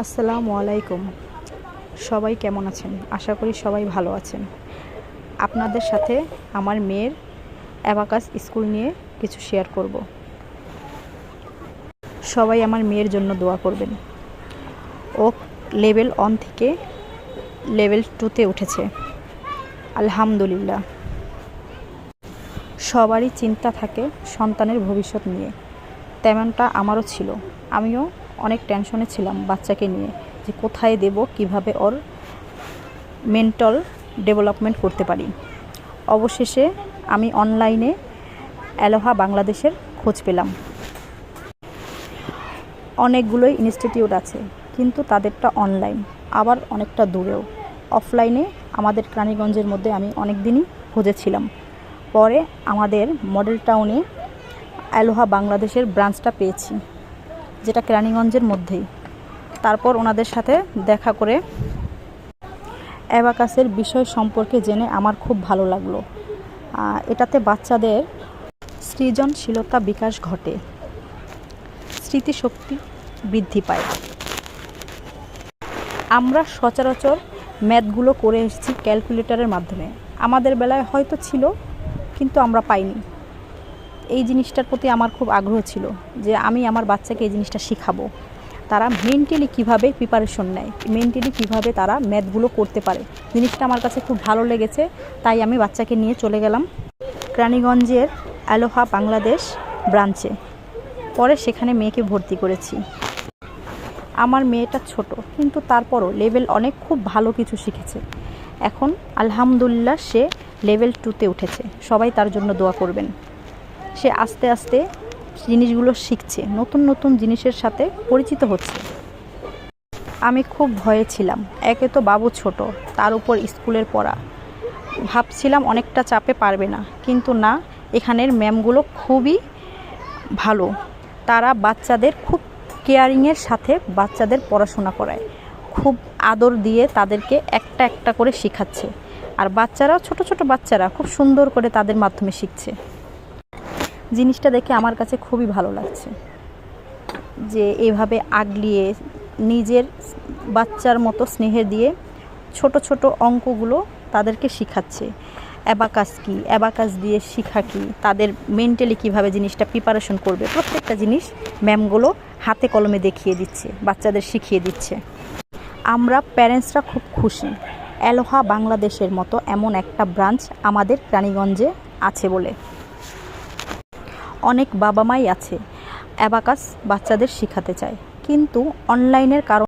আসসালামু আলাইকুম। সবাই কেমন আছেন? আশা করি সবাই ভালো আছেন। আপনাদের সাথে আমার মেয়ের অ্যাবাকাস স্কুল নিয়ে কিছু শেয়ার করব। সবাই আমার মেয়ের জন্য দোয়া করবেন। ও লেভেল 1 থেকে লেভেল 2-তে উঠেছে, আলহামদুলিল্লাহ। সবারই চিন্তা থাকে সন্তানের ভবিষ্যৎ নিয়ে, তেমনটা আমারও ছিল। আমিও অনেক টেনশনে ছিলাম বাচ্চাকে নিয়ে, যে কোথায় দেব, কিভাবে ওর মেন্টাল ডেভেলপমেন্ট করতে পারি। অবশেষে আমি অনলাইনে অ্যালোহা বাংলাদেশের খোঁজ পেলাম। অনেকগুলোই ইনস্টিটিউট আছে, কিন্তু তাদেরটা অনলাইন, আবার অনেকটা দূরেও। অফলাইনে আমাদের রানীগঞ্জের মধ্যে আমি অনেক দিনই খুঁজেছিলাম। পরে আমাদের মডেল টাউনে অ্যালোহা বাংলাদেশের ব্রাঞ্চটা পেয়েছি, যেটা রানীগঞ্জের মধ্যেই। তারপর ওনাদের সাথে দেখা করে অ্যাবাকাসের বিষয় সম্পর্কে জেনে আমার খুব ভালো লাগলো। এটাতে বাচ্চাদের সৃজনশীলতা বিকাশ ঘটে, স্মৃতিশক্তি বৃদ্ধি পায়। আমরা সচরাচর ম্যাথগুলো করে এসেছি ক্যালকুলেটরের মাধ্যমে। আমাদের বেলায় হয়তো ছিল, কিন্তু আমরা পাইনি। এই জিনিসটার প্রতি আমার খুব আগ্রহ ছিল, যে আমি আমার বাচ্চাকে এই জিনিসটা শেখাবো। তারা মেন্টালি কীভাবে প্রিপারেশন নেয়, মেন্টালি কীভাবে তারা ম্যাথগুলো করতে পারে, জিনিসটা আমার কাছে খুব ভালো লেগেছে। তাই আমি বাচ্চাকে নিয়ে চলে গেলাম রানীগঞ্জের অ্যালোহা বাংলাদেশ ব্রাঞ্চে। পরে সেখানে মেয়েকে ভর্তি করেছি। আমার মেয়েটা ছোট, কিন্তু তারপরও লেভেল অনেক খুব ভালো কিছু শিখেছে। এখন আলহামদুলিল্লাহ সে লেভেল 2-তে উঠেছে। সবাই তার জন্য দোয়া করবেন। সে আস্তে আস্তে জিনিসগুলো শিখছে, নতুন নতুন জিনিসের সাথে পরিচিত হচ্ছে। আমি খুব ভয়ে ছিলাম, একে তো বাবু ছোট, তার উপর স্কুলের পড়া। ভাবছিলাম অনেকটা চাপে পারবে না, কিন্তু না, এখানের ম্যামগুলো খুবই ভালো। তারা বাচ্চাদের খুব কেয়ারিংয়ের সাথে বাচ্চাদের পড়াশোনা করায়, খুব আদর দিয়ে তাদেরকে একটা একটা করে শেখাচ্ছে। আর বাচ্চারাও, ছোট ছোট বাচ্চারা খুব সুন্দর করে তাদের মাধ্যমে শিখছে। জিনিসটা দেখে আমার কাছে খুবই ভালো লাগছে, যে এভাবে আগলিয়ে নিজের বাচ্চার মতো স্নেহে দিয়ে ছোট ছোট অঙ্কগুলো তাদেরকে শেখাচ্ছে। অ্যাবাকাস কী, অ্যাবাকাস দিয়ে শেখা কী, তাদের মেন্টালি কীভাবে জিনিসটা প্রিপারেশন করবে, প্রত্যেকটা জিনিস ম্যামগুলো হাতে কলমে দেখিয়ে দিচ্ছে, বাচ্চাদের শিখিয়ে দিচ্ছে। আমরা প্যারেন্টসরা খুব খুশি অ্যালোহা বাংলাদেশের মতো এমন একটা ব্রাঞ্চ আমাদের রানীগঞ্জে আছে বলে। অনেক বাবা মাই আছে অ্যাবাকাস বাচ্চাদের শেখাতে চায়, কিন্তু অনলাইনের কারণে